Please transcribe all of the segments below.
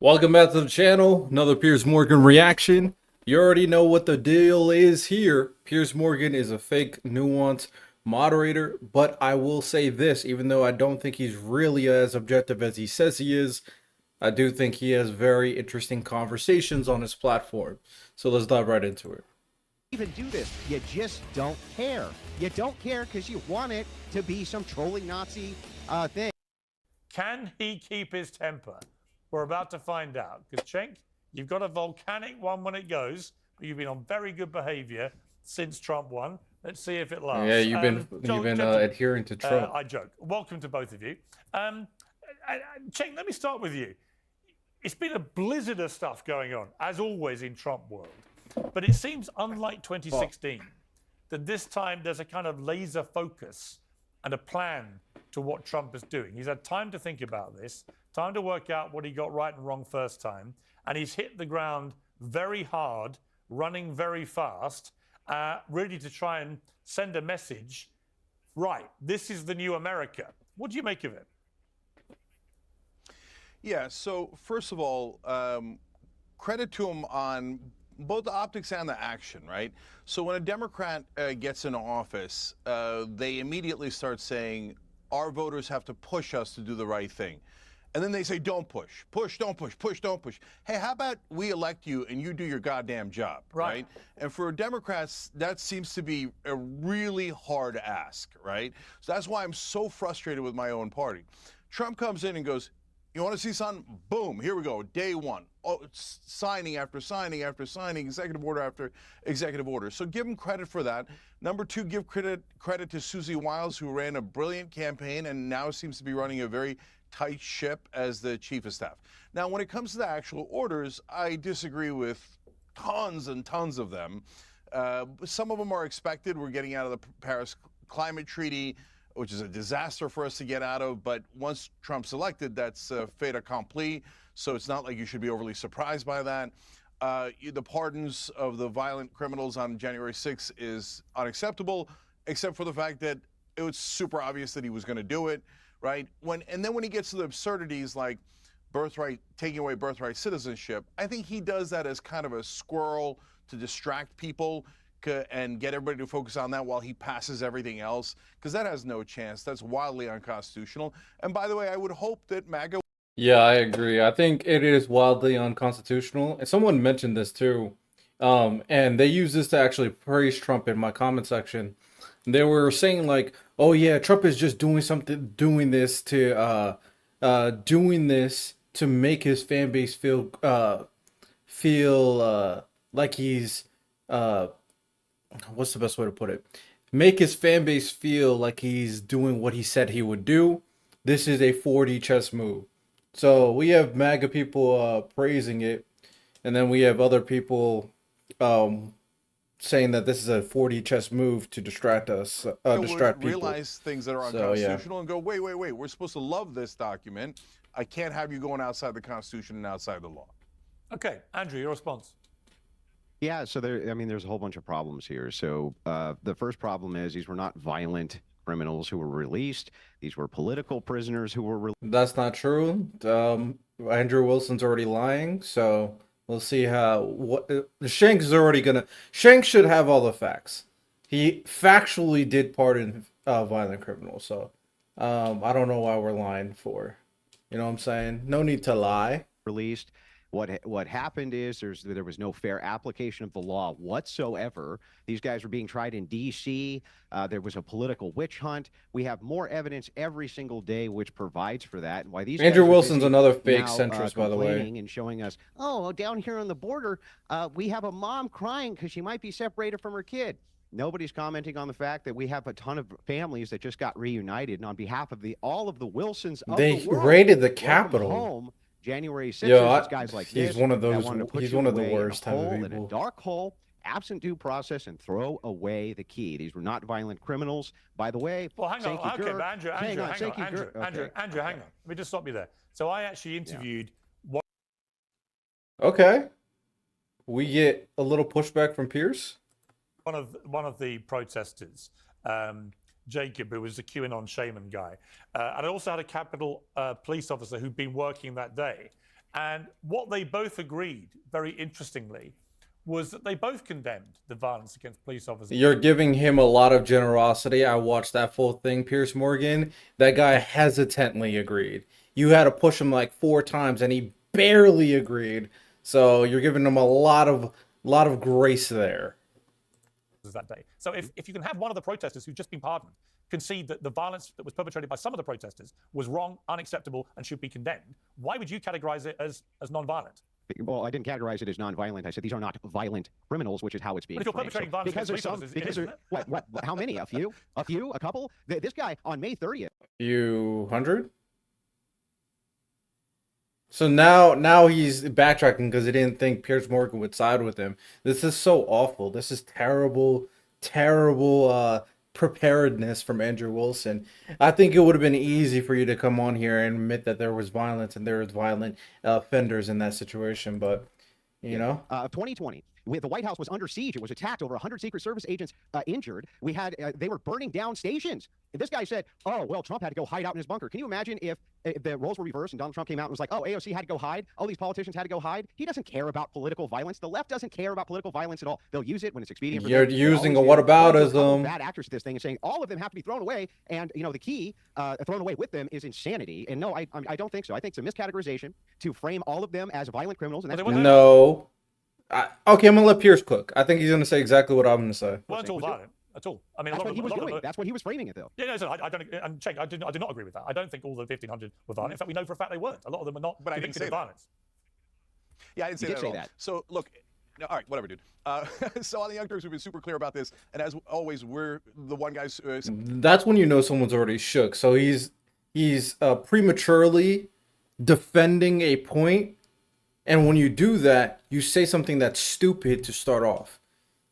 Welcome back to the channel. Another Piers Morgan reaction. You already know what the deal is here. Piers Morgan is a fake, nuanced moderator, but I will say this, even though I don't think he's really as objective as he says he is, I do think he has very interesting conversations on his platform. So let's dive right into it. Even do this, you just don't care. You don't care because you want it to be some trolling Nazi thing. Can he keep his temper? We're about to find out. Because Cenk, you've got a volcanic one when it goes, but you've been on very good behavior since Trump won. Let's see if it lasts. Yeah, you've been adhering to Trump. I joke. Welcome to both of you. Cenk, let me start with you. It's been a blizzard of stuff going on, as always in Trump world. But it seems unlike 2016, that this time there's a kind of laser focus and a plan to what Trump is doing. He's had time to think about this, time to work out what he got right and wrong first time, and he's hit the ground very hard, running very fast, really to try and send a message. Right, this is the new America. What do you make of it? Yeah, so first of all, credit to him on both the optics and the action, right? So when a Democrat gets in office, they immediately start saying, our voters have to push us to do the right thing. And then they say, don't push, push, don't push, push, don't push. Hey, how about we elect you and you do your goddamn job, right? And for Democrats, that seems to be a really hard ask, right? So that's why I'm so frustrated with my own party. Trump comes in and goes, you want to see something? Boom, here we go, day one. Oh, signing after signing after signing, executive order after executive order. So give him credit for that. Number two, give credit to Susie Wiles, who ran a brilliant campaign and now seems to be running a very tight ship as the chief of staff. Now, when it comes to the actual orders, I disagree with tons and tons of them. Some of them are expected. We're getting out of the Paris Climate Treaty, which is a disaster for us to get out of. But once Trump's elected, that's fait accompli. So it's not like you should be overly surprised by that. The pardons of the violent criminals on January 6th is unacceptable, except for the fact that it was super obvious that he was going to do it, right? And then when he gets to the absurdities like birthright, taking away birthright citizenship, I think he does that as kind of a squirrel to distract people and get everybody to focus on that while he passes everything else, because that has no chance. That's wildly unconstitutional. And by the way, I would hope that MAGA... Yeah, I agree. I think it is wildly unconstitutional. And someone mentioned this too. And they use this to actually praise Trump in my comment section. They were saying like, oh yeah, Trump is just doing this to make his fan base feel like he's what's the best way to put it? Make his fan base feel like he's doing what he said he would do. This is a 4D chess move. So we have MAGA people praising it, and then we have other people saying that this is a 4D chess move to distract us, distract people. Realize things that are unconstitutional and go, wait, we're supposed to love this document. I can't have you going outside the Constitution and outside the law. Okay, Andrew, your response. Yeah, so there's a whole bunch of problems here. So the first problem is these were not violent criminals who were released. These were political prisoners who were released. That's not true. Andrew Wilson's already lying, so we'll see Cenk should have all the facts. He factually did pardon violent criminals, so I don't know why we're lying for. You know what I'm saying? No need to lie. Released. What happened is there was no fair application of the law whatsoever. These guys were being tried in D.C. There was a political witch hunt. We have more evidence every single day which provides for that. And why these Andrew Wilson's another fake centrist, by the way, and showing us, oh, down here on the border, we have a mom crying because she might be separated from her kid. Nobody's commenting on the fact that we have a ton of families that just got reunited, and on behalf of all of the Wilsons of the world, raided the Capitol. Home January 6th, Yo, guys like he's this, one of those. He's one of the worst type of people. In a dark hole, absent due process, and throw away the key. These were not violent criminals, by the way. Well, hang on, okay, but Andrew, hang on. Let me just stop you there. So I actually interviewed. Okay, we get a little pushback from Piers. One of the protesters. Jacob, who was the QAnon shaman guy. And I also had a Capitol police officer who'd been working that day. And what they both agreed, very interestingly, was that they both condemned the violence against police officers. You're giving him a lot of generosity. I watched that full thing, Pierce Morgan. That guy hesitantly agreed. You had to push him like 4 times, and he barely agreed. So you're giving him a lot of grace there. That day. So if you can have one of the protesters who's just been pardoned concede that the violence that was perpetrated by some of the protesters was wrong, unacceptable, and should be condemned, why would you categorize it as non-violent? Well, I didn't categorize it as non-violent. I said these are not violent criminals, which is how it's being But if you're framed. perpetrating violence because against there's police some, officers, because it is, there, what, how many? A few? A couple? This guy on May 30th. You 100? So now he's backtracking because he didn't think Pierce Morgan would side with him. This is so awful. This is terrible preparedness from Andrew Wilson. I think it would have been easy for you to come on here and admit that there was violence and there was violent offenders in that situation, but you know. 2020. The White House was under siege. It was attacked. Over 100 Secret Service agents injured. We had they were burning down stations. And this guy said, "Oh well, Trump had to go hide out in his bunker." Can you imagine if the roles were reversed and Donald Trump came out and was like, "Oh, AOC had to go hide. All these politicians had to go hide." He doesn't care about political violence. The left doesn't care about political violence at all. They'll use it when it's expedient. You're using a whataboutism. Bad actors to this thing and saying all of them have to be thrown away. And you know the key thrown away with them is insanity. And no, I don't think so. I think it's a miscategorization to frame all of them as violent criminals. And that's no. Okay, I'm gonna let Pierce cook. I think he's gonna say exactly what I'm gonna say. Weren't all violent at all. I mean, that's what he was doing. That's what he was framing it, though. Yeah, no, so I don't. And Cenk, I do not agree with that. I don't think all the 1,500 were violent. In fact, we know for a fact they weren't. A lot of them were not But I didn't convicted say of that. violence. Yeah, I didn't say You that did at say all. that. So look, no, all right, whatever, dude. So on the Young Turks, we've been super clear about this, and as always, we're the one guys. That's when you know someone's already shook. So he's prematurely defending a point, and when you do that, you say something that's stupid to start off.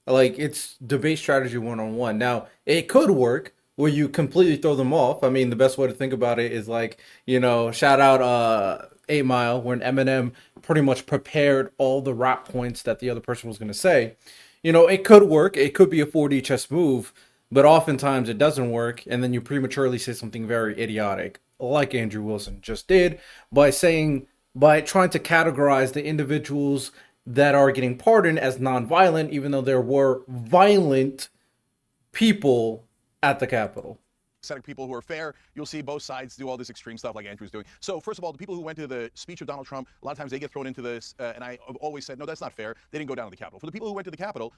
Like, it's debate strategy 101. Now, it could work where you completely throw them off. I mean, the best way to think about it is like, you know, shout out 8 Mile, when Eminem pretty much prepared all the rap points that the other person was going to say. You know, it could work. It could be a 4D chess move, but oftentimes it doesn't work, and then you prematurely say something very idiotic, like Andrew Wilson just did, by trying to categorize the individuals that are getting pardoned as non-violent, even though there were violent people at the Capitol. People who are fair, you'll see both sides do all this extreme stuff like Andrew's doing. So first of all, the people who went to the speech of Donald Trump, a lot of times they get thrown into this, and I have always said, no, that's not fair. They didn't go down to the Capitol. For the people who went to the Capitol,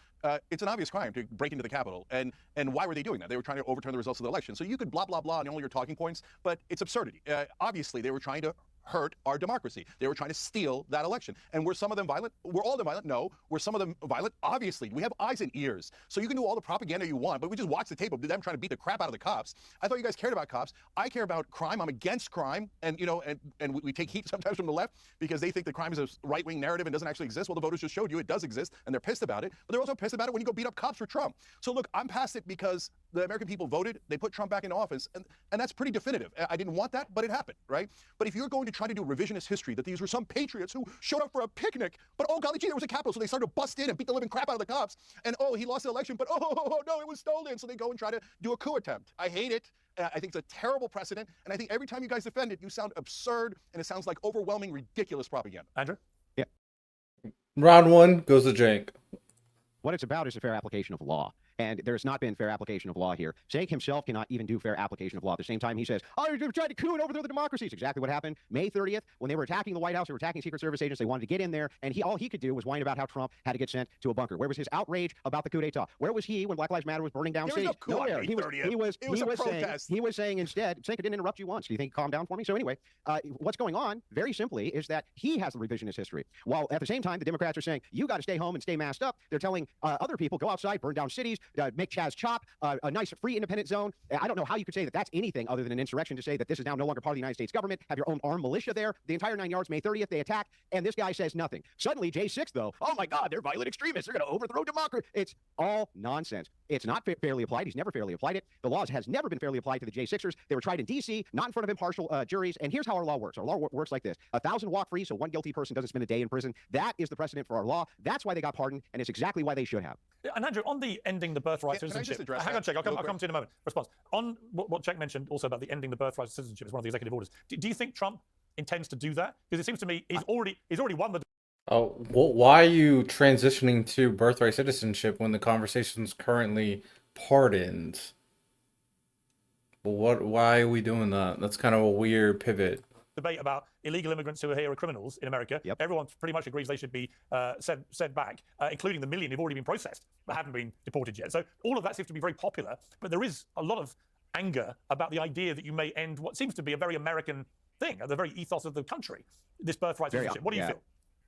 it's an obvious crime to break into the Capitol. And why were they doing that? They were trying to overturn the results of the election. So you could blah, blah, blah on all your talking points, but it's absurdity. Obviously, they were trying to hurt our democracy. They were trying to steal that election. And were some of them violent? Were all of them violent? No. Were some of them violent? Obviously. We have eyes and ears. So you can do all the propaganda you want, but we just watch the tape of them trying to beat the crap out of the cops. I thought you guys cared about cops. I care about crime. I'm against crime. And, you know, and we take heat sometimes from the left because they think that crime is a right-wing narrative and doesn't actually exist. Well, the voters just showed you it does exist, and they're pissed about it. But they're also pissed about it when you go beat up cops for Trump. So look, I'm past it because the American people voted. They put Trump back in office. And that's pretty definitive. I didn't want that, but it happened, right? But if you're going to try to do revisionist history, that these were some patriots who showed up for a picnic, but oh golly gee, there was a Capitol, so they started to bust in and beat the living crap out of the cops, and oh, he lost the election, but oh no, it was stolen, so they go and try to do a coup attempt. I hate it. I think it's a terrible precedent, and I think every time you guys defend it, you sound absurd, and it sounds like overwhelming, ridiculous propaganda. Andrew? Yeah. Round 1 goes to Cenk. What it's about is a fair application of law. And there's not been fair application of law here. Cenk himself cannot even do fair application of law. At the same time, he says, oh, you're trying to coup and overthrow the democracy. It's exactly what happened May 30th when they were attacking the White House. They were attacking Secret Service agents. They wanted to get in there. And all he could do was whine about how Trump had to get sent to a bunker. Where was his outrage about the coup d'etat? Where was he when Black Lives Matter was burning down cities? No coup on Nowhere. May 30th. He was saying instead, Cenk, I didn't interrupt you once. Do you think he calmed down for me? So anyway, what's going on, very simply, is that he has the revisionist history. While at the same time, the Democrats are saying, you got to stay home and stay masked up. They're telling other people, go outside, burn down cities, make Chaz chop, a nice free independent zone. I don't know how you could say that that's anything other than an insurrection to say that this is now no longer part of the United States government, have your own armed militia there. The entire 9 yards, May 30th, they attack, and this guy says nothing. Suddenly, J6, though, oh my God, they're violent extremists. They're going to overthrow democracy. It's all nonsense. It's not fairly applied. He's never fairly applied it. The laws has never been fairly applied to the J6ers. They were tried in D.C., not in front of impartial juries. And here's how our law works. Our law works like this. 1,000 walk free, so one guilty person doesn't spend a day in prison. That is the precedent for our law. That's why they got pardoned, and it's exactly why they should have. And Andrew, on the ending the birthright citizenship, hang on, Cenk, I'll come to you in a moment. Response on what Cenk mentioned also about the ending the birthright citizenship as one of the executive orders. Do you think Trump intends to do that? Because it seems to me he's already won the. Oh, well, why are you transitioning to birthright citizenship when the conversation's currently pardons? Why are we doing that? That's kind of a weird pivot. Debate about illegal immigrants who are here are criminals in America. Yep. Everyone pretty much agrees they should be sent back, including the million who've already been processed but haven't been deported yet. So all of that seems to be very popular, but there is a lot of anger about the idea that you may end what seems to be a very American thing, the very ethos of the country, this birthright citizenship. What do you feel?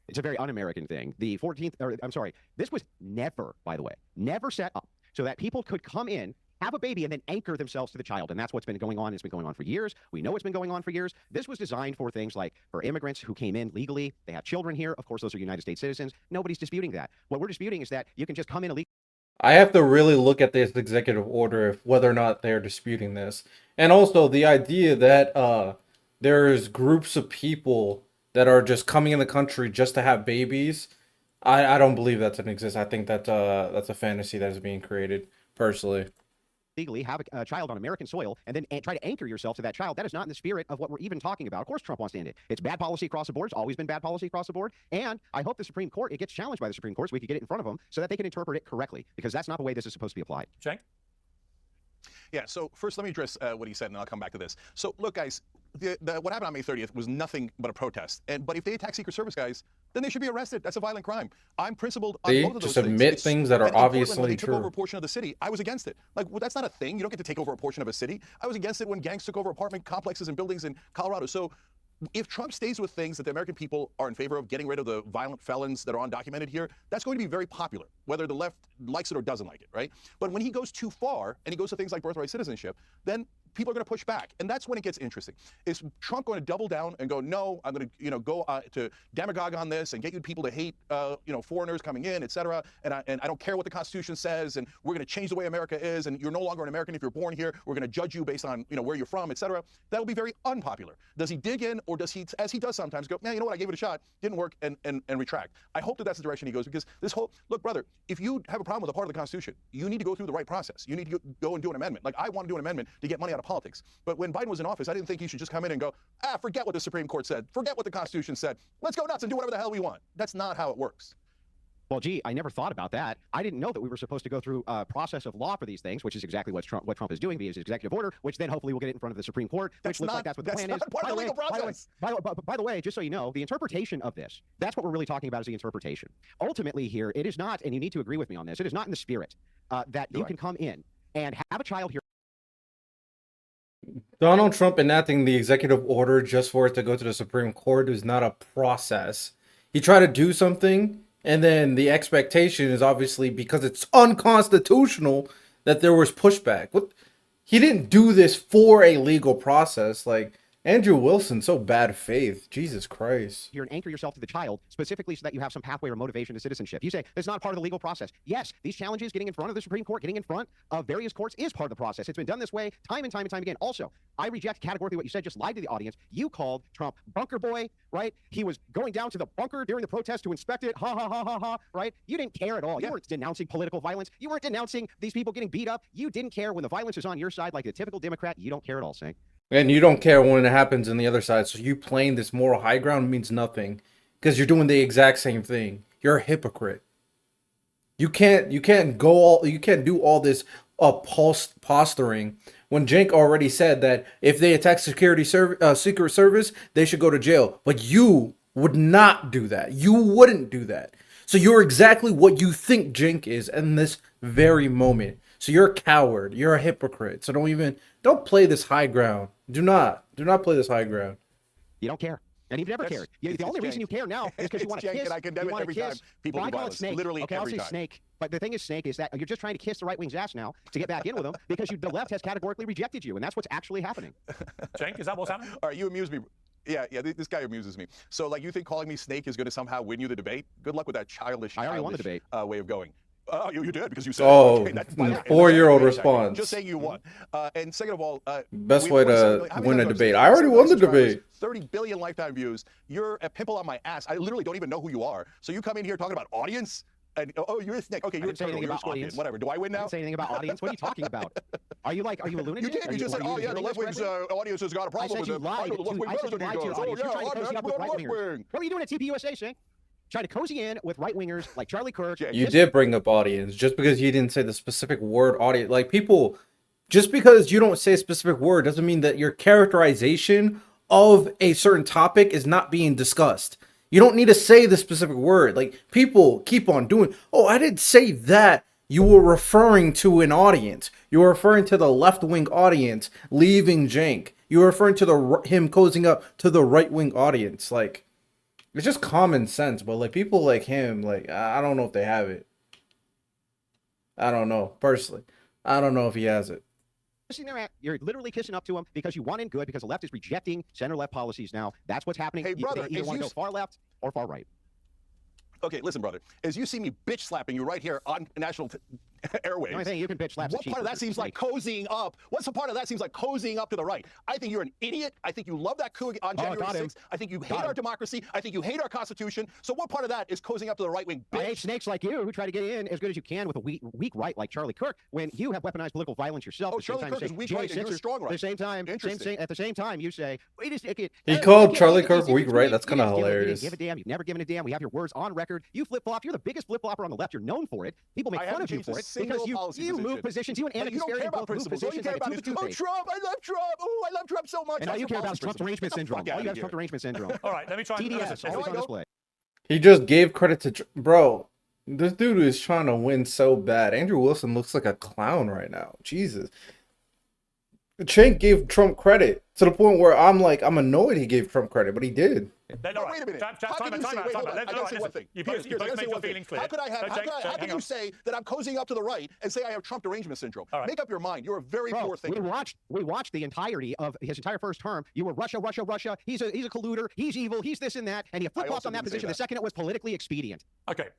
It's a very un-American thing. The 14th, or I'm sorry, this was never, by the way, never set up so that people could come in, have a baby, and then anchor themselves to the child. And that's what's been going on. It's been going on for years. We know it's been going on for years. This was designed for things like for immigrants who came in legally. They have children here. Of course, those are United States citizens. Nobody's disputing that. What we're disputing is that you can just come in illegally. I have to really look at this executive order of whether or not they're disputing this. And also the idea that there's groups of people that are just coming in the country just to have babies. I don't believe that doesn't exist. I think that that's a fantasy that is being created, personally. Legally have a child on American soil and then try to anchor yourself to that child. That is not in the spirit of what we're even talking about. Of course, Trump wants to end it. It's bad policy across the board. It's always been bad policy across the board. And I hope the Supreme Court, it gets challenged by the Supreme Court so we can get it in front of them so that they can interpret it correctly, because that's not the way this is supposed to be applied. Cenk? Yeah, so first let me address what he said, and I'll come back to this. So look, guys, what happened on May 30th was nothing but a protest. But if they attack Secret Service guys, then they should be arrested. That's a violent crime. I'm principled on both of those just things. admit things that are and in Portland, obviously when they took over true. a portion of the city, I was against it. Like, well, that's not a thing. You don't get to take over a portion of a city. I was against it when gangs took over apartment complexes and buildings in Colorado. So if Trump stays with things that the American people are in favor of, getting rid of the violent felons that are undocumented here, that's going to be very popular, whether the left likes it or doesn't like it, right? But when he goes too far and he goes to things like birthright citizenship, then people are going to push back, and that's when it gets interesting. Is Trump going to double down and go, no, I'm going to, go to demagogue on this and get you people to hate, foreigners coming in, et cetera, and I don't care what the Constitution says, and we're going to change the way America is, and you're no longer an American if you're born here. We're going to judge you based on, where you're from, et cetera. That'll be very unpopular. Does he dig in, or does he, as he does sometimes, go, man, you know what, I gave it a shot, didn't work, and retract? I hope that that's the direction he goes, because this whole, look, brother, if you have a problem with a part of the Constitution, you need to go through the right process. You need to go and do an amendment. Like, I want to do an amendment to get money out of politics. But when Biden was in office, I didn't think he should just come in and go, forget what the Supreme Court said, forget what the Constitution said, let's go nuts and do whatever the hell we want. That's not how it works. Well, gee, I never thought about that. I didn't know that we were supposed to go through a process of law for these things, which is exactly what Trump is doing via his executive order, which then hopefully will get it in front of the Supreme Court, which looks like that's what the plan is. That's not part of the legal process. By the way, just so you know, the interpretation of this, that's what we're really talking about, is the interpretation. Ultimately here, it is not, and you need to agree with me on this, it is not in the spirit that you can come in and have a child here. Donald Trump enacting the executive order just for it to go to the Supreme Court is not a process. He tried to do something, and then the expectation is obviously, because it's unconstitutional, that there was pushback. He didn't do this for a legal process. Like, Andrew Wilson, so bad faith. Jesus Christ. Here and anchor yourself to the child, specifically so that you have some pathway or motivation to citizenship. You say it's not part of the legal process. Yes, these challenges, getting in front of the Supreme Court, getting in front of various courts, is part of the process. It's been done this way time and time and time again. Also, I reject categorically what you said. Just lied to the audience. You called Trump bunker boy, right? He was going down to the bunker during the protest to inspect it. Ha ha ha ha ha. Right? You didn't care at all. You weren't denouncing political violence. You weren't denouncing these people getting beat up. You didn't care when the violence is on your side, like the typical Democrat. You don't care at all, Cenk. And you don't care when it happens on the other side. So you playing this moral high ground means nothing, because you're doing the exact same thing. You're a hypocrite. You can't do all this posturing when Cenk already said that if they attack Secret Service, they should go to jail. But you would not do that. You wouldn't do that. So you're exactly what you think Cenk is in this very moment. So you're a coward. You're a hypocrite. So don't play this high ground. Do not play this high ground. You don't care. And you've never cared. The only reason you care now is because you want to kiss. And I condemn it every time people do violence. Literally okay, every I'll say time. snake. But the thing is, Snake, is that you're just trying to kiss the right wing's ass now to get back in with them because the left has categorically rejected you, and that's what's actually happening. Cenk, is that what's happening? All right, you amuse me. Yeah, this guy amuses me. So, like, you think calling me Snake is going to somehow win you the debate? Good luck with that childish I already won the debate. Way of going. Oh, you did, because you said okay, that's 4-year-old response. Just saying you won. And second of all, best way to win a debate. I already won the debate. 30 billion lifetime views. You're a pimple on my ass. I literally don't even know who you are. So you come in here talking about audience? And, oh, you're a snake. Okay, you're a didn't say turtle. anything You're a about scorpion. audience. Whatever. Do I win I now? didn't say anything about audience. What are you talking about? Are you a lunatic? You did. You just said, oh, yeah, the left wing's audience has got a problem with you it. lied The left wing I said you lied to your audience. You're trying to cozy up with right-wingers. What were you doing at TP USA, Cenk? Trying to cozy in with right-wingers like Charlie Kirk. You did bring up audience just because you didn't say the specific word audience. Like people, just because you don't say a specific word doesn't mean that your characterization of a certain topic is not being discussed. You don't need to say the specific word. Like people keep on doing, oh, I didn't say that. You were referring to an audience. You were referring to the left-wing audience leaving Cenk. You were referring to him cozying up to the right-wing audience. Like, it's just common sense. But like people like him, like I don't know if they have it. I don't know personally. I don't know if he has it. You're literally kissing up to him because you want in good because the left is rejecting center-left policies now. That's what's happening. Hey, brother, you either want to go far left or far right. Okay, listen, brother. As you see me bitch slapping you right here on national airwaves. The only thing you can bitch slap. What part of that seems like cozying up? What's the part of that seems like cozying up to the right? I think you're an idiot. I think you love that coup on January 6th. I think you hate our democracy. I think you hate our Constitution. So what part of that is cozying up to the right wing? I hate snakes like you who try to get in as good as you can with a weak right like Charlie Kirk when you have weaponized political violence yourself. Oh, Charlie Kirk is weak right and you're strong right. At the same time, you say, wait a second. He called Charlie Kirk weak right. That's kind of hilarious. Give a damn. You've never given a damn. We have your words on record. You flip-flop. You're the biggest flip-flopper on the left. You're known for it. People make fun of you for it because you move positions. You and Anna Kasparian both move positions like a tube of toothpaste. Trump. I love Trump. Oh, I love Trump so much. And all you care about is Trump derangement syndrome. All you have is Trump derangement syndrome. All right, let me try and TDS, always on display. He just gave credit to bro. This dude is trying to win so bad. Andrew Wilson looks like a clown right now. Jesus. Cenk gave Trump credit to the point where I'm annoyed he gave Trump credit, but he did. No, wait a minute. How can you say, wait, hold on, I gotta say one thing. You both made your feelings clear. How can you say that I'm cozying up to the right and say I have Trump derangement syndrome? Make up your mind. You're a very poor thinker. We watched the entirety of his entire first term. You were Russia. He's a colluder. He's evil. He's this and that. And you flip-flopped on that position the second it was politically expedient. Okay.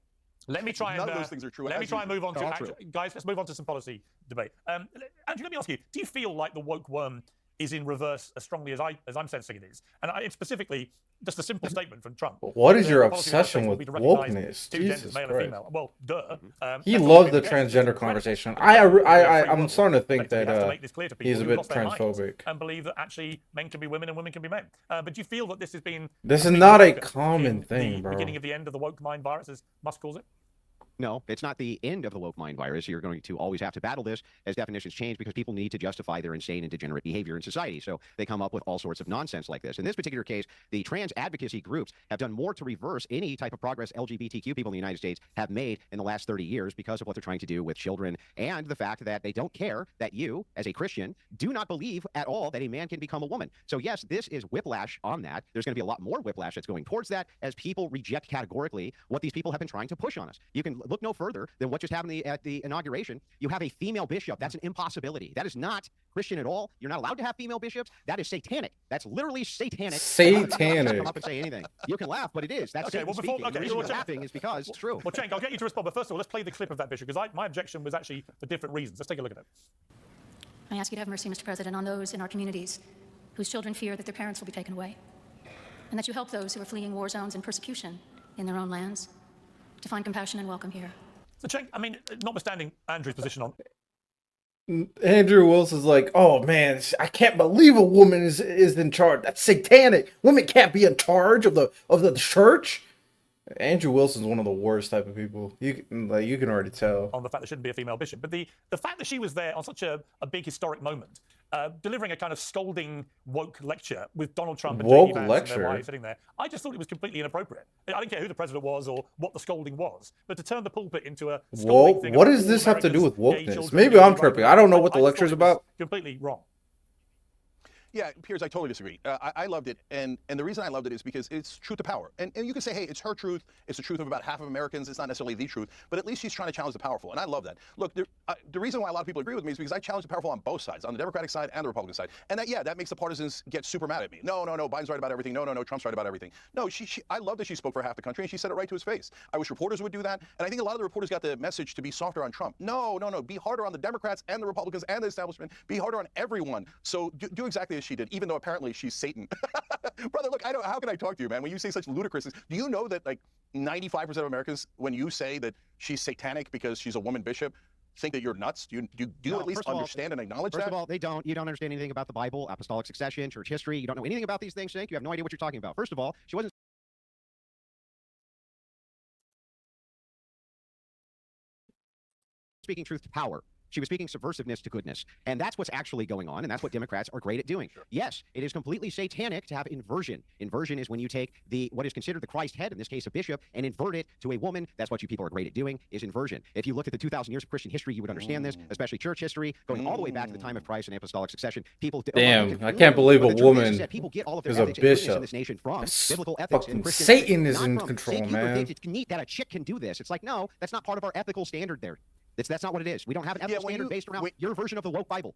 Let me try None of those things are true. Let me try and move on to guys. Let's move on to some policy debate. Andrew, let me ask you: do you feel like the woke worm is in reverse as strongly as I'm sensing it is? And specifically, just a simple statement from Trump. What is your obsession with wokeness? Jesus Christ. Female. Well, duh. He loves the transgender conversation. I'm starting to think that he's a bit transphobic and believe that actually men can be women and women can be men. But do you feel that this has been? This is not a common thing, bro. Beginning of the end of the woke mind virus, as Musk calls it. No, it's not the end of the woke mind virus. You're going to always have to battle this as definitions change because people need to justify their insane and degenerate behavior in society. So they come up with all sorts of nonsense like this. In this particular case, the trans advocacy groups have done more to reverse any type of progress LGBTQ people in the United States have made in the last 30 years because of what they're trying to do with children and the fact that they don't care that you, as a Christian, do not believe at all that a man can become a woman. So yes, this is whiplash on that. There's going to be a lot more whiplash that's going towards that as people reject categorically what these people have been trying to push on us. You can look no further than what just happened at the inauguration. You have a female bishop. That's an impossibility. That is not Christian at all. You're not allowed to have female bishops. That is satanic. That's literally satanic. Satanic. Come up and say anything. You can laugh, but it is. That's Satan speaking. The reason you're laughing is because it's true. Well, Cenk, I'll get you to respond, but first of all, let's play the clip of that bishop because my objection was actually for different reasons. Let's take a look at it. I ask you to have mercy, Mr. President, on those in our communities whose children fear that their parents will be taken away, and that you help those who are fleeing war zones and persecution in their own lands to find compassion and welcome here. So, Cenk, I mean, notwithstanding Andrew's position on Andrew Wilson's like, oh man, I can't believe a woman is in charge. That's satanic. Women can't be in charge of the church. Andrew Wilson's one of the worst type of people. You can already tell on the fact there shouldn't be a female bishop, but the fact that she was there on such a big historic moment, delivering a kind of scolding woke lecture with Donald Trump and J.D. Vance and their wife sitting there, I just thought it was completely inappropriate. I didn't care who the president was or what the scolding was, but to turn the pulpit into a scolding thing. What does this have to do with wokeness? Maybe I'm tripping. I don't know what the lecture is about. Completely wrong. Yeah, Piers, I totally disagree. I loved it, and the reason I loved it is because it's truth to power. And you can say, hey, it's her truth. It's the truth of about half of Americans. It's not necessarily the truth, but at least she's trying to challenge the powerful, and I love that. Look, the reason why a lot of people agree with me is because I challenge the powerful on both sides, on the Democratic side and the Republican side. And that makes the partisans get super mad at me. No, Biden's right about everything. No, Trump's right about everything. No, I love that she spoke for half the country, and she said it right to his face. I wish reporters would do that, and I think a lot of the reporters got the message to be softer on Trump. No, be harder on the Democrats and the Republicans and the establishment. Be harder on everyone. So do exactly as she did, even though apparently she's Satan. Brother, look, how can I talk to you, man, when you say such ludicrousness? Do you know that, like, 95% of Americans, when you say that she's satanic because she's a woman bishop, think that you're nuts? Do you No, at least first of all- understand and acknowledge First that? of all, they don't. You don't understand anything about the Bible, apostolic succession, church history. You don't know anything about these things, Cenk. You have no idea what you're talking about. First of all, she wasn't speaking truth to power. She was speaking subversiveness to goodness. And that's what's actually going on, and that's what Democrats are great at doing. Sure. Yes, it is completely satanic to have inversion. Inversion is when you take what is considered the Christ head, in this case a bishop, and invert it to a woman. That's what you people are great at doing, is inversion. If you look at the 2,000 years of Christian history, you would understand this, especially church history, going all the way back to the time of Christ and apostolic succession. People Damn, I can't believe a woman people get all of their is a ethics and goodness in bishop. this nation from biblical ethics Fucking and Christian Satan ethics, is in not from control, Cenk, you man. think it's neat that a chick can do this. It's like, no, that's not part of our ethical standard there. That's not what it is. We don't have an ethical standard based around your version of the woke Bible.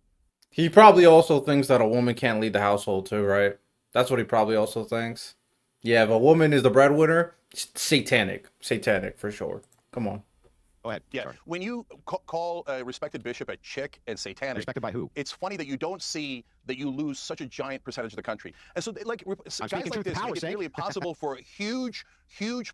He probably also thinks that a woman can't lead the household too, right? That's what he probably also thinks. Yeah, if a woman is the breadwinner, satanic for sure. Come on. Go ahead. Yeah, Sorry. when you call a respected bishop a chick and satanic, Respected by who? It's funny that you don't see that you lose such a giant percentage of the country. And so, like, guys like this make it nearly impossible for a huge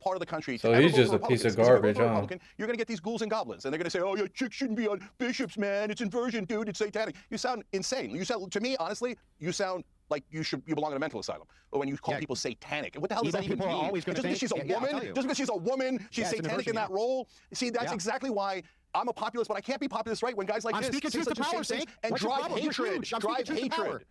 part of the country So to ever he's vote just for a piece Republicans. of 'Cause if you vote garbage, for a huh? Republican, you're going to get these ghouls and goblins, and they're going to say, "Oh, yeah, chicks shouldn't be on bishops, man. It's inversion, dude. It's satanic." You sound insane. You sound, to me, honestly, you sound like you belong in a mental asylum. But when you call people satanic, what the hell does that even people are mean? always gonna Just because she's a think- yeah, I'll woman, tell you. just because she's a woman, she's Yeah, it's an satanic inversion, in that role. See, that's exactly why I'm a populist, but I can't be populist, right? When guys like I'm this speaking say truth such to a power, things Cenk. and What's your drive problem? You're hatred, huge. I'm drive speaking truth to power. hatred.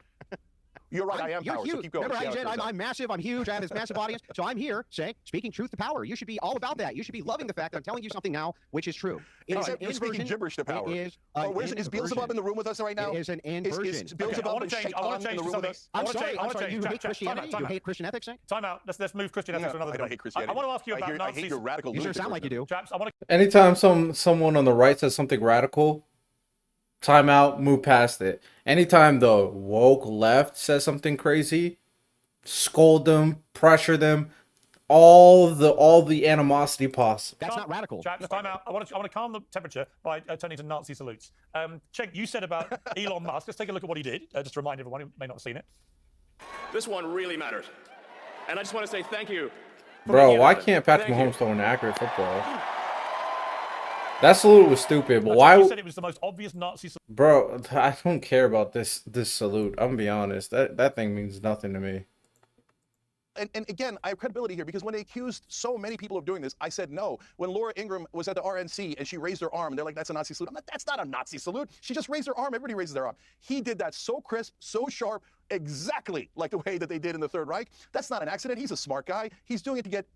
You're right, I am You're power, huge. so keep going. Remember, See how it I said turns out. I'm massive, I'm huge, I have this massive audience. So I'm here saying, speaking truth to power. You should be all about that. You should be loving the fact that I'm telling you something now, which is true. It is an You're speaking inversion. gibberish to power. It is Is Beelzebub in the room with us right now? It is an inversion. Is Beelzebub I want and to change. I Shaitan want to in change the to room with something. us? I'm I wanna sorry, change- I wanna change. you hate Time Christianity? out. You hate Christian ethics, Cenk? Time out. Let's move Christian ethics for another I don't debate. hate Christianity. I want to ask you about I Nazis. hate your radical You sure lunatic sound like you do. Chaps, I want to. Anytime someone on the right says something radical, time out, move past it. Anytime the woke left says something crazy, scold them, pressure them, all the animosity possible. That's not radical. Chaps, time out. I want to calm the temperature by turning to Nazi salutes. Cenk, you said about Elon Musk. Let's take a look at what he did. Just to remind everyone who may not have seen it. This one really matters. And I just want to say thank you. for Bro, making it why happen. can't Patrick Thank you. Mahomes throw an accurate football? That salute was stupid, but You why? said it was the most obvious Nazi salute. Bro, I don't care about this salute. I'm gonna be honest. That thing means nothing to me. And again, I have credibility here because when they accused so many people of doing this, I said no. When Laura Ingraham was at the RNC and she raised her arm, and they're like, "That's a Nazi salute." I'm like, "That's not a Nazi salute. She just raised her arm. Everybody raises their arm." He did that so crisp, so sharp, exactly like the way that they did in the Third Reich. That's not an accident. He's a smart guy. He's doing it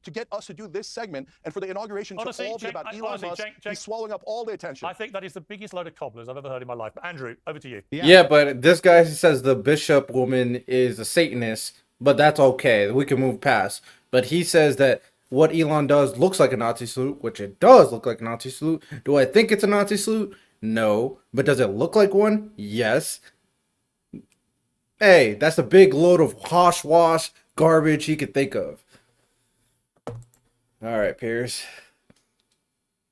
to get us to do this segment and for the inauguration Honestly, to all be Cenk, about Elon honestly, Musk. Cenk, He's swallowing up all the attention. I think that is the biggest load of cobblers I've ever heard in my life. But Andrew, over to you. Yeah, but this guy says the bishop woman is a Satanist, but that's okay. We can move past. But he says that what Elon does looks like a Nazi salute, which it does look like a Nazi salute. Do I think it's a Nazi salute? No. But does it look like one? Yes. Hey, that's a big load of wash garbage he could think of. All right, Piers.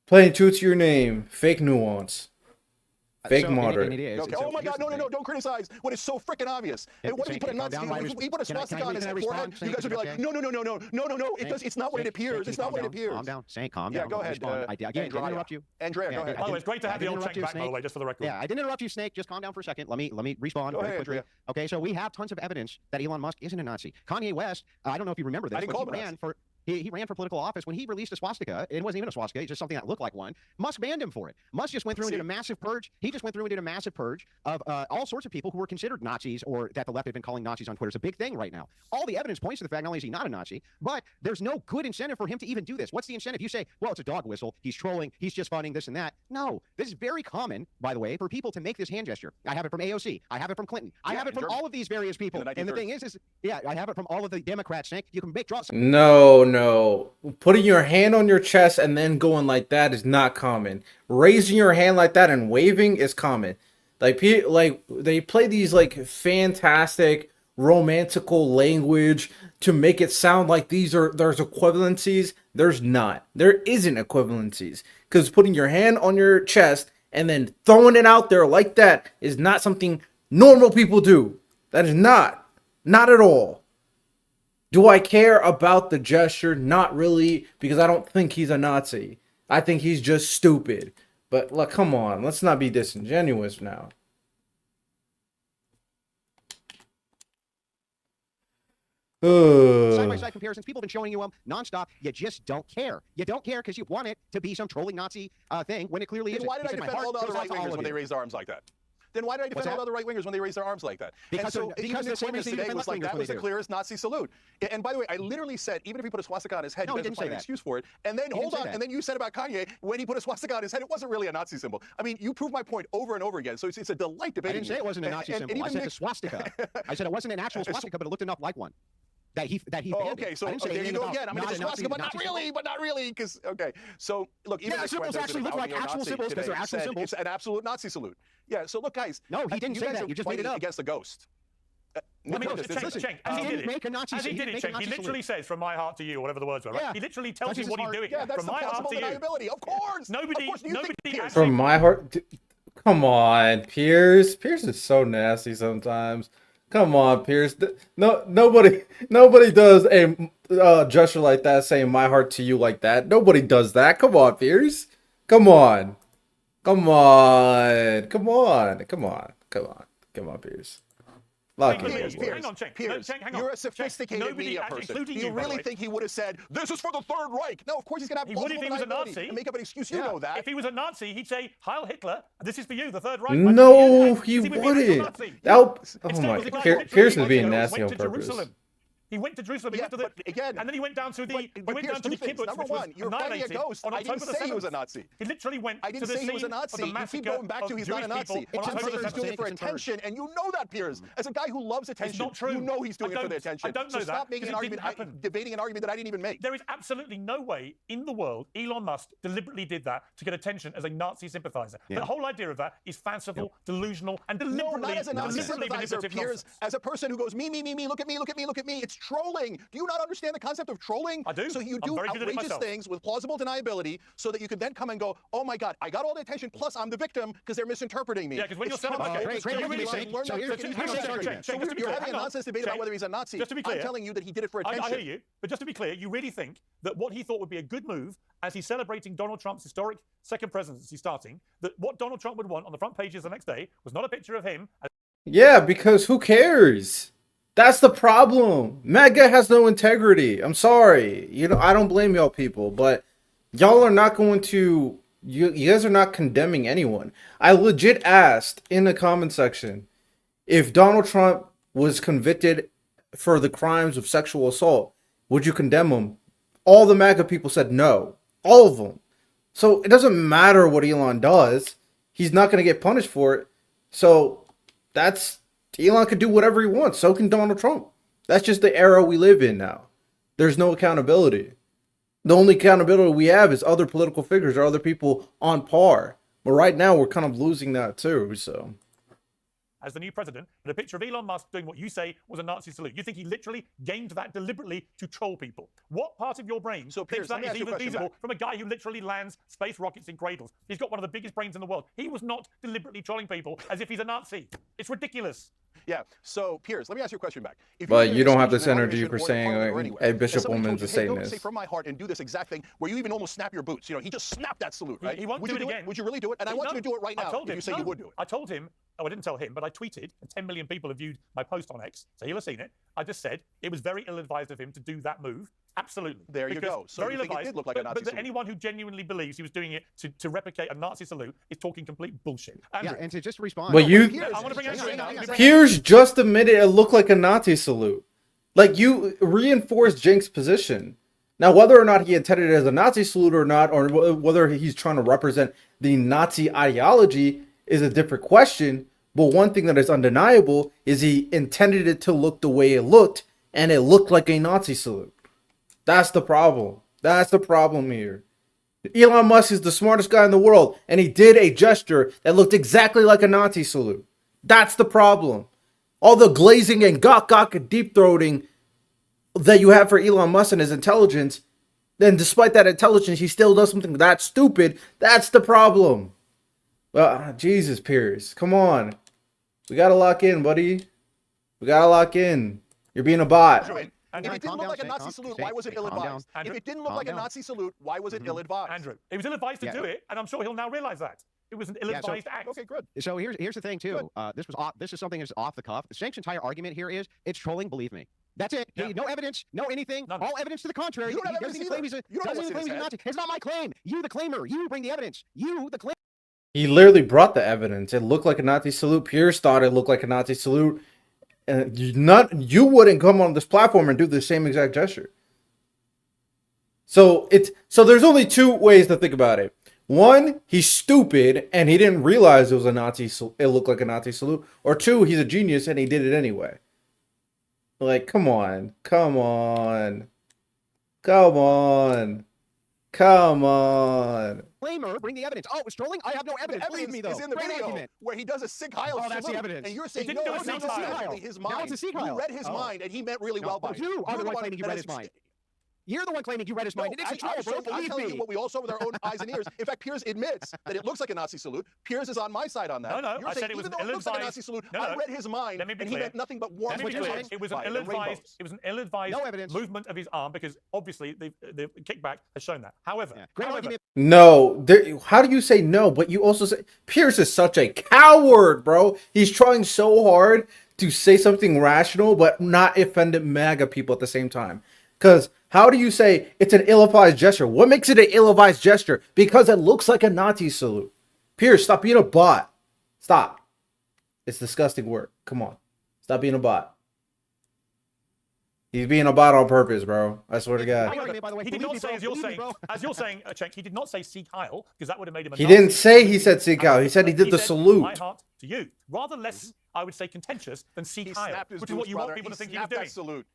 Playing true to your name. Fake nuance. Fake So, and moderate. it is. Okay. So Oh my here's God! No, the no, no! thing. Don't criticize when it's so freaking obvious. And what if he put a Nazi? He put a swastika on his forehead. You guys would be like, "No! It does. It's not what it appears. It's not what it appears." Calm down, Cenk. Calm Yeah, down. go ahead. Respond. I didn't interrupt you. Andrea, go ahead. By the way, it's great to have the old Cenk back, by the way, just for the record. Yeah, I didn't interrupt you, Cenk. Just calm down for a second. Let me respond Go very ahead, quickly. Andrea. Okay, so we have tons of evidence that Elon Musk isn't a Nazi. Kanye West, I don't know if you remember this, I didn't but call him a Nazi. he ran for political office when he released a swastika. It wasn't even a swastika; it's just something that looked like one. Musk banned him for it. Musk just went through and did a massive purge. He just went through and did a massive purge of all sorts of people who were considered Nazis or that the left had been calling Nazis on Twitter. It's a big thing right now. All the evidence points to the fact not only is he not a Nazi, but there's no good incentive for him to even do this. What's the incentive? You say, well, it's a dog whistle. He's trolling. He's just funning this and that. No, this is very common, by the way, for people to make this hand gesture. I have it from AOC. I have it from Clinton. I have it from all of these various people. And the thing is, yeah, I have it from all of the Democrats. Cenk. You can make draws. No. Putting your hand on your chest and then going like that is not common. Raising your hand like that and waving is common. Like they play these like fantastic romantical language to make it sound like there's equivalencies. There's not. There isn't equivalencies because putting your hand on your chest and then throwing it out there like that is not something normal people do. That is not at all. Do I care about the gesture? Not really, because I don't think he's a Nazi. I think he's just stupid. But look, come on, let's not be disingenuous now. Side-by-side comparisons, people have been showing you them nonstop. You just don't care. You don't care because you want it to be some trolling Nazi thing when it clearly isn't. Why did I defend all the other right-wingers when they raised arms like that? Then why did I defend all the other right-wingers when they raised their arms like that? Because the same reason you defend was like, left-wingers that when was they the do. clearest Nazi salute. And by the way, I literally said, even if he put a swastika on his head, No, he he didn't doesn't find say an that. excuse for it. And then, He hold didn't say on, that. and then you said about Kanye, when he put a swastika on his head, it wasn't really a Nazi symbol. I mean, you proved my point over and over again, so it's a delight I debating didn't say it wasn't a Nazi symbol. I said the swastika. I said it wasn't an actual swastika, but it looked enough like one. That he Oh, okay, so I didn't say there you anything go about again. I'm going to not a Nazi- swastika, but Nazi not really, because, okay. So, look, even Yeah, if symbols actually look like actual symbols because they're actual symbols. It's an absolute Nazi salute. Yeah, so look, guys. No, he didn't you say guys that. are You just made it fighting up. against the ghost. I mean, Cenk, as he he did didn't it, make a Nazi as he salute. did it, He didn't make a Cenk, he Nazi literally salute. says, "From my heart to you," or whatever the words were. Right? Yeah. He literally tells you Touches what his he's heart. doing. Yeah, that's From the my heart plausible to you. deniability. Of course. Nobody, Of course, you nobody think, Pierce, actually. From my heart, come on, Pierce. Pierce is so nasty sometimes. Come on, Pierce. No, nobody does a gesture like that, saying "my heart to you" like that. Nobody does that. Come on, Pierce. Come on, come on, come on, come on, come on, come on, Pierce. Lock in, Pierce, boys. Hang on, Cenk. Pierce, Cenk, hang on. you're a Cenk, sophisticated nobody, media person. including Do you you, by the really way. think he would have said, "This is for the Third Reich"? No, of course he's going to have He would if he was a plausible Nazi. deniability and make up an excuse. You Yeah. know that. If he was a Nazi, he'd say, "Heil Hitler, this is for you, the Third Reich." No, he would be an actual wouldn't. Nazi. That oh Instead, my, it was a guy Pierce who literally is being went nasty on to purpose. Jerusalem. He went to Jerusalem. He Yeah, went to the, but again, and then he went down to the. but he went Pierce, down to the two things. kibbutz, Number which was one, you're fighting a annihilated ghost. on I didn't October say he was a 7th. Nazi. He literally went I didn't to the say he was a scene of Nazi. the You keep massacre going back to of he's Jewish not a Nazi. people on I'm October saying he's doing it for 7th. attention, and you know that, Pierce. As a guy who loves attention, It's not true. you know he's doing it for the I attention. don't know So that, stop making an because it didn't argument, happen. debating an argument that I didn't even make. There is absolutely no way in the world Elon Musk deliberately did that to get attention as a Nazi sympathizer. Yeah. The whole idea of that is fanciful, delusional, and No, deliberately, not as a Nazi deliberately sympathizer, manipulative Piers. nonsense. As a person who goes, me, look at me, look at me. It's trolling. Do you not understand the concept of trolling? I do. So you I'm do very good at it outrageous myself. things with plausible deniability so that you can then come and go, oh my God, I got all the attention, plus I'm the victim because they're misinterpreting me. Yeah, because when It's you're selling, Trump. okay, It's so you Trump. really You think- learn so that here's- freaking here's- concept. here's- Cenk, So just to be you're clear, having a hang on. nonsense debate about Cenk, whether he's a Nazi. just to be clear, I'm telling you that he did it for I attention. hear you, but just to be clear, you really think that what he thought would be a good move as he's celebrating Donald Trump's historic second presidency starting, that what Donald Trump would want on the front pages the next day was not a picture of him as Yeah, because who cares? That's the problem. MAGA has no integrity. I'm sorry. I don't blame y'all people, but y'all are not going to. You guys are not condemning anyone. I legit asked in the comment section if Donald Trump was convicted for the crimes of sexual assault, would you condemn him? All the MAGA people said no. All of them. So it doesn't matter what Elon does. He's not going to get punished for it. So Elon could do whatever he wants. So can Donald Trump. That's just the era we live in now. There's no accountability. The only accountability we have is other political figures or other people on par. But right now we're kind of losing that too. So the new president, and a picture of Elon Musk doing what you say was a Nazi salute. You think he literally gamed that deliberately to troll people? What part of your brain So, thinks Piers, let that me is ask you a even question feasible back. from a guy who literally lands space rockets in cradles? He's got one of the biggest brains in the world. He was not deliberately trolling people as if he's a Nazi. It's ridiculous. Yeah. So, Piers, let me ask you a question back. If But were you in a don't have speech this in an energy audition for or in saying, Parliament or like, anywhere, a and Bishop somebody Woman's told a you, hey, go Satanist. say from my heart and do this exact thing where you even almost snap your boots. He just snapped that salute, right? He won't would do you it again. Would you really do it? And I want you to do it right now. I told him, if you say you would do it. I told him. Oh, I didn't tell him, but I tweeted, and 10 million people have viewed my post on X, so he'll have seen it. I just said it was very ill-advised of him to do that move. Absolutely. There you Because go. So very you think it ill-advised, did look like a but Nazi that salute. anyone who genuinely believes he was doing it to replicate a Nazi salute is talking complete bullshit. Yeah, Andrew, and to just respond. But you, Piers, I want to bring Andrew in now. Piers just admitted it looked like a Nazi salute. Like, you reinforced Cenk's position. Now, whether or not he intended it as a Nazi salute or not, or whether he's trying to represent the Nazi ideology is a different question. But one thing that is undeniable is he intended it to look the way it looked, and it looked like a Nazi salute. That's the problem. That's the problem here. Elon Musk is the smartest guy in the world, and he did a gesture that looked exactly like a Nazi salute. That's the problem. All the glazing and gawk and deep throating that you have for Elon Musk and his intelligence, then despite that intelligence, he still does something that stupid. That's the problem. Jesus, Piers, come on. We gotta lock in, buddy. We gotta lock in. You're being a bot. Andrew, If it didn't calm look down, like a Cenk, Nazi calm- salute, Cenk, why was it Cenk, calm down. ill-advised? Andrew, If it didn't look calm like a down. Nazi salute, why was it ill-advised? Andrew, he was ill-advised to Yeah. do it, and I'm sure he'll now realize that. It was an ill-advised act. Okay, good. So here's the thing too. This is something that's off the cuff. Cenk's entire argument here is it's trolling. Believe me. That's it. Yeah. No evidence, no anything. None. All evidence to the contrary. You don't have He doesn't evidence claim he's a, either. You don't know doesn't what's even in claim his he's a Nazi. It's not my claim. You, the claimer. You bring the evidence. You, the claim. He literally brought the evidence. It looked like a Nazi salute. Pierce thought it looked like a Nazi salute. And you wouldn't come on this platform and do the same exact gesture. So there's only two ways to think about it. One, he's stupid and he didn't realize it was a Nazi. It looked like a Nazi salute. Or two, he's a genius and he did it anyway. Like, come on. Claimer, bring the evidence. Oh, it's trolling? I have no evidence. The Believe evidence me, though. is in the Great video argument. where he does a Sieg Heil Oh, that's the salute, evidence. and you're saying didn't do a it's Sieg not Heil. exactly his mind. Now it's a Sieg Heil. You read his mind, and he meant really well by it. You are You're the one claiming you that read is- his mind. You're the one claiming you read his mind. No, It's a troll, bro. I'm Believe telling me. you what we all saw with our own eyes and ears. In fact, Piers admits that it looks like a Nazi salute. Piers is on my side on that. No, You're I saying said it was even an though it looks like a ill-advised- Nazi salute, No, I no. read his mind, Let me be and he clear. meant nothing but warm Let me be clear. rainbows. It was an Fire and ill-advised. rainbows. It was an ill-advised No evidence. movement of his arm because obviously the kickback has shown that. However, Yeah. Great argument. No, how do you say no? But you also say Pierce is such a coward, bro. He's trying so hard to say something rational, but not offend MAGA people at the same time. Because how do you say it's an ill-advised gesture? What makes it an ill-advised gesture? Because it looks like a Nazi salute. Pierce, stop being a bot. Stop. It's disgusting work. Come on. Stop being a bot. He's being a bot on purpose, bro. I swear to God. Argument, by the way. he did Believe not me, say, bro. as you're Believe me, saying, bro. Cenk, he did not say Sieg Heil because that would have made him a He Nazi. didn't say he said Sieg Heil. He said he did the said, salute. My heart to you. Rather less, I would say, contentious than Sieg He Heil, snapped his which is what boots, you brother. want people to think he was snapped doing. that salute.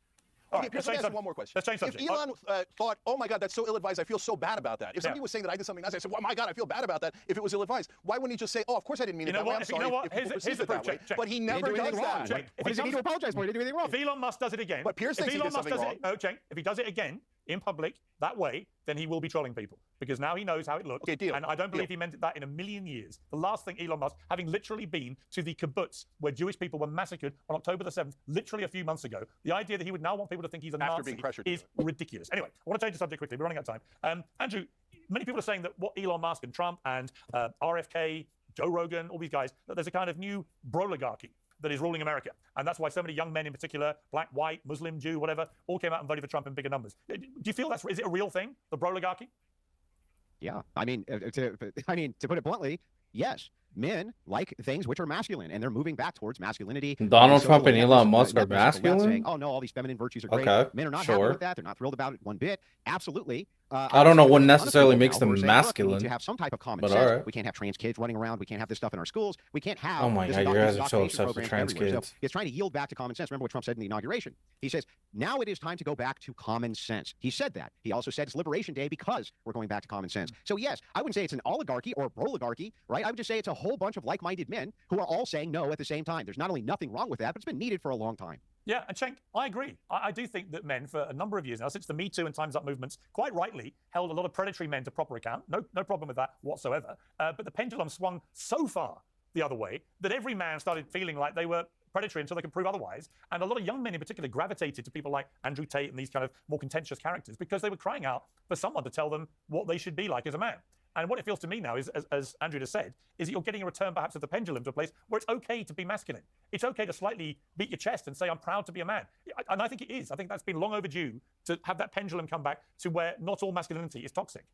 All Okay, right, Pierce, let's let me change ask you one more question. let's change subject. If Elon thought, oh my God, that's so ill-advised, I feel so bad about that. If somebody Yeah. was saying that I did something nice, I said, well, my God, I feel bad about that if it was ill-advised. Why wouldn't he just say, oh, of course I didn't mean You it know that way, what? I'm You sorry know what? if people Here's perceived the it that proof. way. Check. But he He never didn't do does anything wrong. that. Check. If What he does he need to comes- apologize for? He didn't do anything wrong. If Elon Musk does it again, But Pierce thinks he did something wrong. Cenk, if he does it again in public that way, then he will be trolling people because now he knows how it looks. Okay, deal. And I don't believe Deal. he meant that in a million years. The last thing Elon Musk, having literally been to the kibbutz where Jewish people were massacred on October the 7th, literally a few months ago, the idea that he would now want people to think he's a After Nazi being pressured to is ridiculous. Anyway, I want to change the subject quickly. We're running out of time. Andrew, many people are saying that what Elon Musk and Trump and RFK, Joe Rogan, all these guys, that there's a kind of new bro-ligarchy that is ruling America. And that's why so many young men in particular, black, white, Muslim, Jew, whatever, all came out and voted for Trump in bigger numbers. Do you feel is it a real thing, the bro-ligarchy? Yeah, I mean, to put it bluntly, yes. Men like things which are masculine, and they're moving back towards masculinity. Donald So Trump and networks- Elon Musk are networks of the left masculine? Saying, oh no, all these feminine virtues are great. Okay, Men are not sure. happy with that. They're not thrilled about it one bit. Absolutely. I don't know what Honestly, necessarily now makes them we're saying, look, we need masculine, to have some type of common but sense. alright. We can't have trans kids running around. We can't have this stuff in our schools. We can't have. Oh my this God, you indoctrination guys are so obsessed with programs trans everywhere. kids. So it's trying to yield back to common sense. Remember what Trump said in the inauguration? He says, now it is time to go back to common sense. He said that. He also said it's Liberation Day because we're going back to common sense. So yes, I wouldn't say it's an oligarchy or a pro-oligarchy, right? I would just say it's a whole bunch of like-minded men who are all saying no at the same time. There's not only nothing wrong with that, but it's been needed for a long time. Yeah, and Cenk, I agree. I do think that men, for a number of years now, since the Me Too and Time's Up movements, quite rightly held a lot of predatory men to proper account. No problem with that whatsoever. But the pendulum swung so far the other way that every man started feeling like they were predatory until they could prove otherwise. And a lot of young men in particular gravitated to people like Andrew Tate and these kind of more contentious characters because they were crying out for someone to tell them what they should be like as a man. And what it feels to me now is, as Andrew just said, is that you're getting a return perhaps of the pendulum to a place where it's okay to be masculine. It's okay to slightly beat your chest and say, I'm proud to be a man. And I think it is. I think that's been long overdue to have that pendulum come back to where not all masculinity is toxic.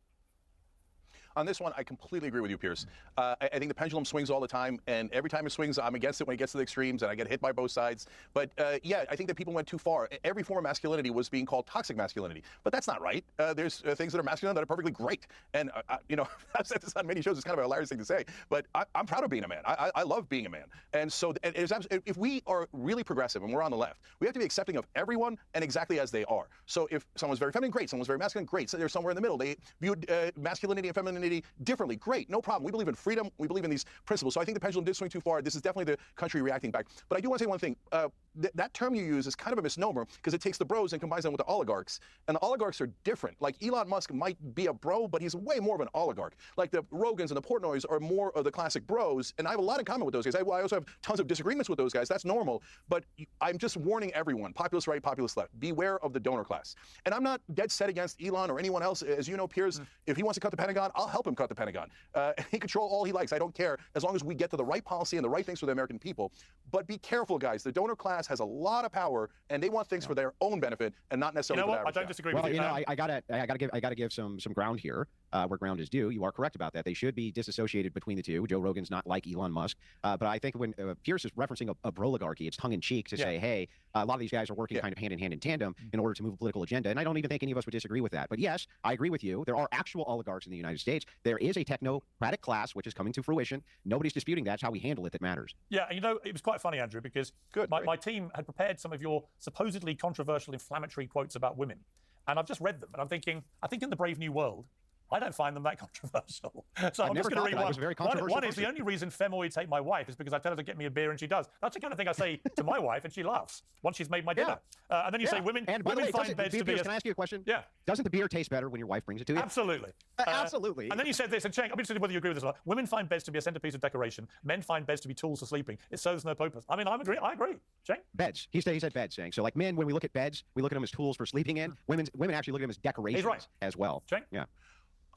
On this one, I completely agree with you, Pierce. I think the pendulum swings all the time, and every time it swings, I'm against it when it gets to the extremes, and I get hit by both sides. But yeah, I think that people went too far. Every form of masculinity was being called toxic masculinity, but that's not right. There's things that are masculine that are perfectly great, and you know, I've said this on many shows. It's kind of a hilarious thing to say, but I'm proud of being a man. I love being a man, and so if we are really progressive and we're on the left, we have to be accepting of everyone and exactly as they are. So if someone's very feminine, great. Someone's very masculine, great. So they're somewhere in the middle. They viewed masculinity and femininity masculinity differently. Great, no problem. We believe in freedom. We believe in these principles. So I think the pendulum did swing too far. This is definitely the country reacting back. But I do want to say one thing. That term you use is kind of a misnomer because it takes the bros and combines them with the oligarchs. And the oligarchs are different. Like Elon Musk might be a bro, but he's way more of an oligarch. Like the Rogans and the Portnoys are more of the classic bros. And I have a lot in common with those guys. I also have tons of disagreements with those guys. That's normal. But I'm just warning everyone, populist right, populist left, beware of the donor class. And I'm not dead set against Elon or anyone else. As you know, Piers, if he wants to cut the Pentagon, I'll help him cut the Pentagon. He control all he likes. I don't care as long as we get to the right policy and the right things for the American people. But be careful, guys. The donor class has a lot of power, and they want things for their own benefit and not necessarily. You know for what? the I don't average guy. disagree Well, with you. you know, I gotta give some ground here, where ground is due. You are correct about that. They should be disassociated between the two. Joe Rogan's not like Elon Musk, but I think when Pierce is referencing a bro-ligarchy, it's tongue in cheek to say, hey, a lot of these guys are working kind of hand in hand in tandem in order to move a political agenda, and I don't even think any of us would disagree with that. But yes, I agree with you. There are actual oligarchs in the United States. There is a technocratic class which is coming to fruition. Nobody's disputing that. It's how we handle it that matters. Yeah, and you know, it was quite funny, Andrew, because my team had prepared some of your supposedly controversial, inflammatory quotes about women. And I've just read them, and I'm thinking, I think in the Brave New World, I don't find them that controversial. So I'm just going to read one. One is the only reason femoids hate my wife is because I tell her to get me a beer and she does. That's the kind of thing I say to my wife and she laughs once she's made my dinner. And then you say women find beds to be. Can I ask you a question? Yeah. Doesn't the beer taste better when your wife brings it to you? Absolutely. Absolutely. And then you said this, and Cenk, I'm interested in whether you agree with this or not. Women find beds to be a centerpiece of decoration. Men find beds to be tools for sleeping. It serves no purpose. I mean, I agree. Cenk? Beds. He said beds, saying. So like men, when we look at beds, we look at them as tools for sleeping in. Women actually look at them as decorations as well. Cenk? Yeah.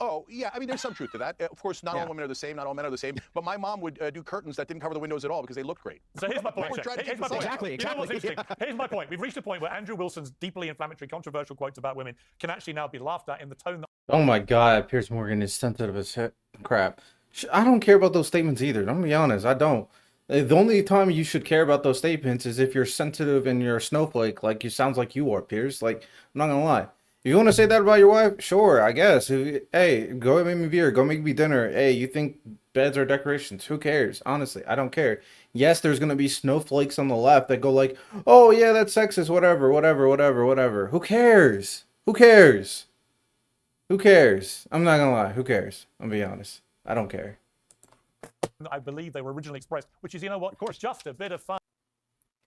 Oh, yeah. I mean, there's some truth to that. Of course, not all women are the same. Not all men are the same. But my mom would do curtains that didn't cover the windows at all because they looked great. So here's my point, Cenk. Here's my point. Exactly. You know what's interesting? Here's my point. We've reached a point where Andrew Wilson's deeply inflammatory, controversial quotes about women can actually now be laughed at in the tone that... Oh my God, Piers Morgan is sensitive as crap. I don't care about those statements either. I'm gonna be honest, I don't. The only time you should care about those statements is if you're sensitive and you're a snowflake, like you sounds like you are, Piers. Like, I'm not gonna lie. If you want to say that about your wife, sure, I guess. Hey, go make me beer, go make me dinner. Hey, you think beds are decorations? Who cares? Honestly, I don't care. Yes, there's gonna be snowflakes on the left that go like, oh yeah, that's sexist, whatever. Who cares? Who cares? Who cares? I'm not gonna lie. Who cares? I'll be honest. I don't care. I believe they were originally expressed, which is, you know what, of course, just a bit of fun.